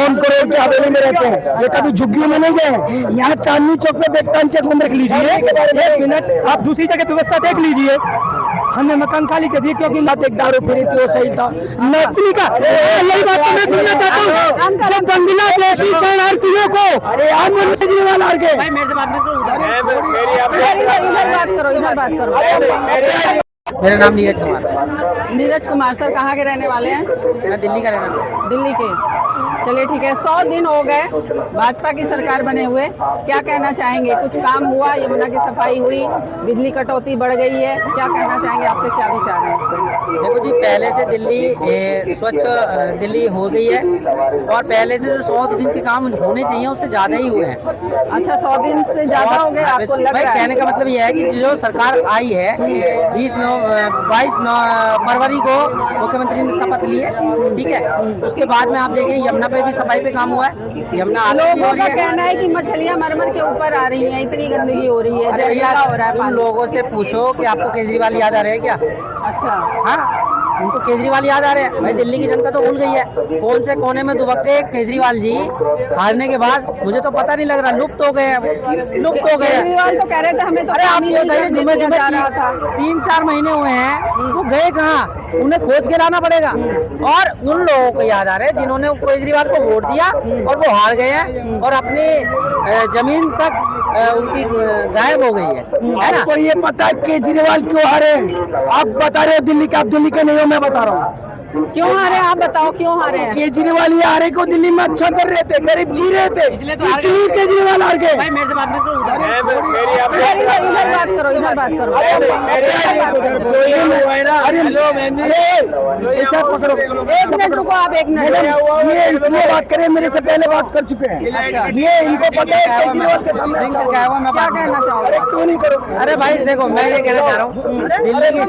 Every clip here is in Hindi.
52 करोड़ की हवेली में रहते हैं, ये कभी झुग्गियों में नहीं गए। यहाँ चांदनी चौक पे बेगटान के घूम रख लीजिए, 1 मिनट आप दूसरी जगह व्यवस्था देख लीजिए। हमने मकान खाली कर दिए क्योंकि ना एक दारू पी रही थी, वो सही था। नस्ली का यही बात तो मैं सुनना चाहता हूँ, जब बांग्लादेशी शरणार्थियों को हम केजरीवाल आ गए। इधर बात करो। मेरा नाम नीरज कुमार। नीरज कुमार सर कहाँ के रहने वाले हैं? मैं दिल्ली का रहने वाला हूँ। दिल्ली के। चलिए ठीक है, 100 दिन हो गए भाजपा की सरकार बने हुए, क्या कहना चाहेंगे? कुछ काम हुआ? यमुना की सफाई हुई, बिजली कटौती बढ़ गई है, क्या कहना चाहेंगे? आपके क्या विचार हैं इस पर? देखो जी, पहले से दिल्ली स्वच्छ दिल्ली हो गई है और पहले से जो 100 दिन के काम होने चाहिए उससे ज़्यादा ही हुए हैं। अच्छा, 100 दिन से ज़्यादा हो गए आपको लग रहा है? कहने का मतलब यह है कि जो सरकार आई है 22 फरवरी को मुख्यमंत्री ने शपथ ली है, ठीक है। उसके बाद में आप देखें यमुना पे भी सफाई पे काम हुआ है। यमुना लोगों का कहना है कि मछलियाँ मरमर के ऊपर आ रही हैं, इतनी गंदगी हो रही है, जहरीला हो रहा है पानी। लोगों से पूछो कि आपको केजरीवाल याद आ रहे हैं क्या? अच्छा, हाँ, उनको केजरीवाल याद आ रहे हैं। भाई दिल्ली की जनता तो भूल गई है, कौन से कोने में दुबक के केजरीवाल जी हारने के बाद मुझे तो पता नहीं लग रहा, लुप्त हो गए हैं, लुप्त हो गए हैं। केजरीवाल तो कह रहे थे हमें तो। अरे आप ये बताइए, जुम्मे 3-4 महीने हुए हैं, वो गए कहाँ? उन्हें खोज के लाना पड़ेगा। और उन लोगों को याद आ रहे हैं जिन्होंने केजरीवाल को वोट दिया और वो हार गए हैं और अपनी जमीन तक उनकी गायब हो गई है ना? आपको ये पता है केजरीवाल क्यों हारे? आप बता रहे हो दिल्ली के, आप दिल्ली के नहीं हो, मैं बता रहा हूँ क्यों हारे। आप बताओ क्यों हारे हैं? केजरीवाल ये हारे को दिल्ली में अच्छा कर रहे थे, गरीब जी रहे थे, इसलिए केजरीवाल हार गए। भाई मेरे से बात मत करो, इधर बात करो, इधर बात करो। ऐसा पकड़ो, 1 मिनट रुको आप, 1 मिनट। ये इसलिए बात करें, मेरे से पहले बात कर चुके हैं, ये इनको पता है केजरीवाल के सामने अच्छा क्या हुआ, मैं क्या कहना चाहूँगा? अरे क्यों नहीं करो? अरे भाई देखो, मैं ये कहना चाह रहा हूँ दिल्ली की,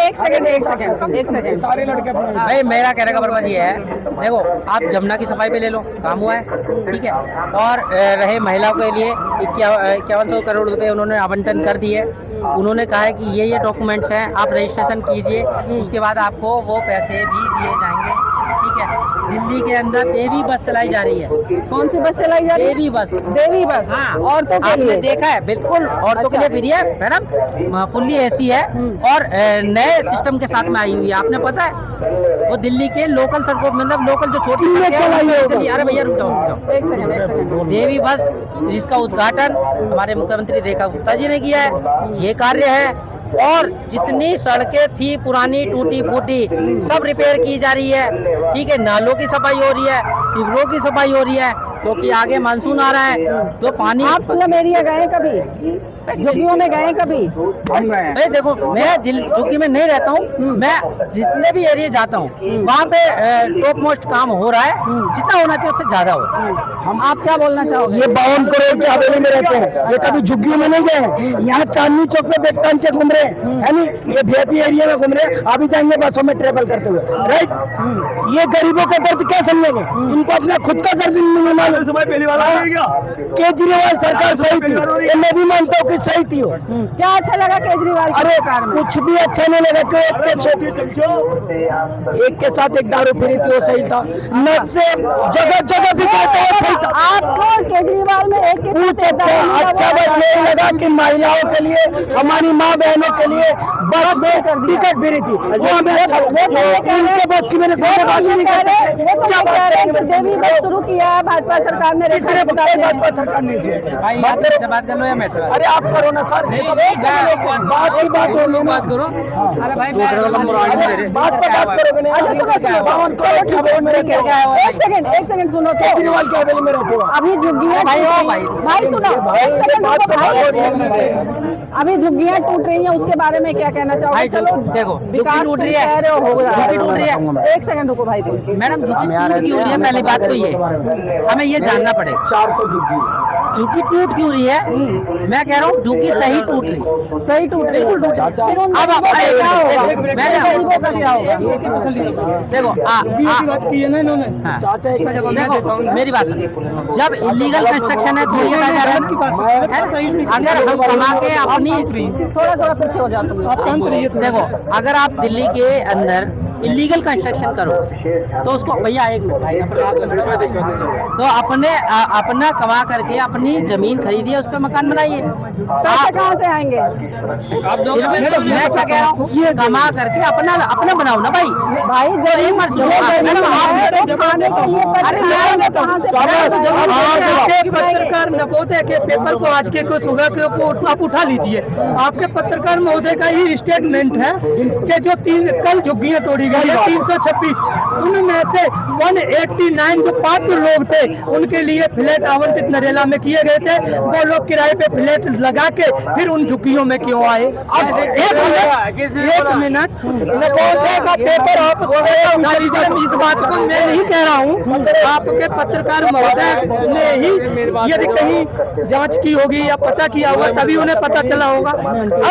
एक सेकंड। सारे लड़के अपने भाई मेरा कहने का पर्पज ये है, देखो आप जमुना की सफाई पे ले लो, काम हुआ है, ठीक है। और रहे महिलाओं के लिए 5100 करोड़ रुपए उन्होंने आवंटन कर दिए। उन्होंने कहा है कि ये डॉक्यूमेंट्स हैं, आप रजिस्ट्रेशन कीजिए, उसके बाद आपको वो पैसे भी दिए जाएंगे, ठीक है। दिल्ली के अंदर देवी बस चलाई जा रही है। कौन सी बस चलाई जा रही है? देवी बस। देवी बस। हाँ, औरतों के आपने लिए देखा है, बिल्कुल औरतों के लिए फ्री है मैडम, फुल्ली एसी है और नए सिस्टम के साथ में आई हुई है। आपने पता है वो दिल्ली के लोकल सड़कों, मतलब लोकल जो छोटी चलिए। अरे भैया रुक जाओ, एक सेकंड। देवी बस जिसका उद्घाटन हमारे मुख्यमंत्री रेखा गुप्ता जी ने किया है, ये कार्य है। और जितनी सड़कें थी पुरानी टूटी फूटी सब रिपेयर की जा रही है, ठीक है। नालों की सफाई हो रही है, शिविरों की सफाई हो रही है, क्योंकि आगे मानसून आ रहा है तो पानी। आप स्लम एरिया गए कभी? झुग्गियों में गए कभी? भाई देखो, मैं झुग्गी में नहीं रहता हूँ, मैं जितने भी एरिया जाता हूँ वहाँ पे टॉप मोस्ट काम हो रहा है, जितना होना चाहिए उससे ज्यादा हो। हम आप क्या बोलना चाहोगे? ये 52 करोड़ की हवेली में रहते हैं, ये कभी झुग्गियों में नहीं गए। यहाँ चांदनी चौक पे बेगटान के घूम रहे हैं, है नहीं? ये वीआईपी एरिया में घूम रहे हैं, अभी जाएंगे बसों में ट्रेवल करते हुए, राइट? ये गरीबों का दर्द क्या समझेंगे? इनको अपना खुद का दर्द नहीं मालूम। पहली बार केजरीवाल सरकार सही थी, ये मैं भी मानता हूँ कि सही थी। क्या अच्छा लगा केजरीवाल की सरकार में? कुछ भी अच्छा नहीं लगा कि एक के साथ एक दारू पी रही थी, वो सही था। नशे जगह जगह बिकाते हैं, सही था। आपको केजरीवाल में एक कुछ अच्छा बस यही लगा कि महिलाओं के लिए, हमारी माँ बहनों के लिए बस में टिकट भी रही थी, वो हमें अच्छा लगा। उनके बस की मेरे सामने बात नहीं कर सकते। क्या बात है? देवी बस शुरू किया है भाजपा सरकार ने, भाजपा सरकार ने भाई बात कर लो या मेरे से अरे आप करो ना सर, बात की बात हो रही है, बात करो। अरे भाई बात पे बात करोगे नहीं। एक सेकंड सुनो तो। केजरीवाल की हवेली में रहते हो अभी झुग्गियां भाई सुनो, एक सेकंड भाई। अभी झुग्गियां टूट रही हैं, उसके बारे में क्या कहना चाहोगे? चलो देखो, विकास टूट रही कह रहे हो रहा है, टूट रही है। एक सेकंड रुको भाई। मैडम झुग्गी टूट क्यों रही है? पहली बात तो ये हमें ये जानना पड़ेगा। 400 झुग्गी झुग्गी टूट क्यों रही है? मैं कह रहा हूँ झुग्गी सही टूट रही है, सही टूट रही है। अब क्या होगा? देखो देखो मेरी बात सुनो, जब इलीगल कंस्ट्रक्शन है तो ये कहा जा रहा है अगर हम कमा के अपनी थोड़ा पीछे हो जाओ तुम। देखो, अगर आप दिल्ली के अंदर इलीगल कंस्ट्रक्शन करो तो उसको भैया एक मिनट भाई तो अपना कमा करके अपनी जमीन खरीदिए, उस पर मकान बनाइए। पैसे कहाँ से आएंगे? मैं क्या कह रहा हूँ, ये कमा करके अपना बनाओ ना भाई। भाई एक बार सुनो, तो खाने के लिए अरे मैं कहाँ से आपके पत्रकार महोदय के पेपर को आज के को सुबह के को आप उठा लीजिए। आपके पत्रकार महोदय का ही स्टेटमेंट है कि जो कल झुग्गियां तोड़ी गई है 326, उनमें से 189 जो पात्र लोग थे उनके लिए फ्लैट आवंटित नरेला में किए गए थे। वो लोग किराए पे फ्लैट लगा के फिर उन झुग्गियों में क्यों आए? अब एक मिनट महोदय का पेपर आप उठा लीजिए। इस बात को मैं नहीं कह रहा हूँ, आपके पत्रकार महोदय ने ही यदि कहीं जांच की होगी या पता किया होगा तभी उन्हें पता चला होगा।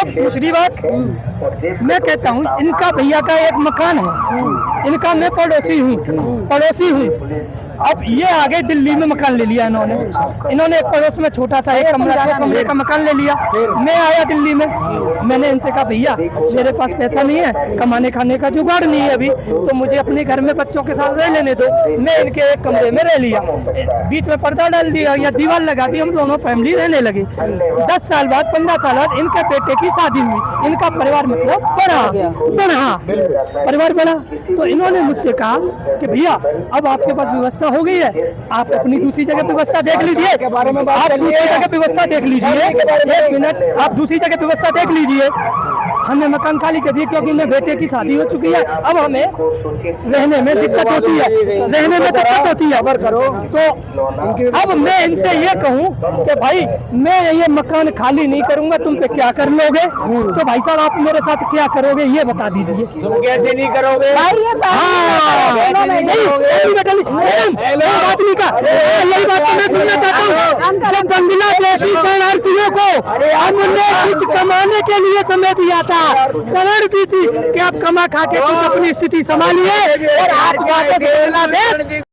अब दूसरी बात मैं कहता हूँ, इनका भैया का एक मकान है, इनका मैं पड़ोसी हूँ। अब ये आगे दिल्ली में मकान ले लिया इन्होंने एक पड़ोस में छोटा सा एक कमरे का मकान ले लिया। मैं आया दिल्ली में, मैंने इनसे कहा भैया मेरे पास पैसा नहीं है, कमाने खाने का जुगाड़ नहीं है अभी, तो मुझे अपने घर में बच्चों के साथ रह लेने दो। मैं इनके एक कमरे में रह लिया, बीच में पर्दा डाल दिया या दीवार लगा दी, हम दोनों फैमिली रहने लगे। 10 साल बाद 15 साल बाद इनके बेटे की शादी हुई, इनका परिवार मतलब बढ़ा परिवार बढ़ा। तो इन्होंने मुझसे कहा कि भैया अब आपके पास व्यवस्था हो गई है, आप अपनी दूसरी जगह व्यवस्था देख लीजिए। के बारे में आप दूसरी जगह व्यवस्था देख लीजिए, एक मिनट, आप दूसरी जगह व्यवस्था देख लीजिए। हमने मकान खाली कर दिया क्योंकि मेरे बेटे की शादी हो चुकी है। अब हमें रहने में दिक्कत होती है, तो अब मैं इनसे ये कहूँ कि भाई मैं ये मकान खाली नहीं करूंगा, तुम पे क्या कर लोगे? तो भाई साहब आप मेरे साथ क्या करोगे ये बता दीजिए। तुम कैसे नहीं करोगे? आदमी का यही बात मैं सुनना चाहता हूँ। जब बांग्लादेशी शरणार्थियों को हमने कुछ कमाने के लिए समय दिया था, शरण दी थी कि आप कमा खा के कुछ अपनी स्थिति संभालिए और आप वापस बांग्लादेश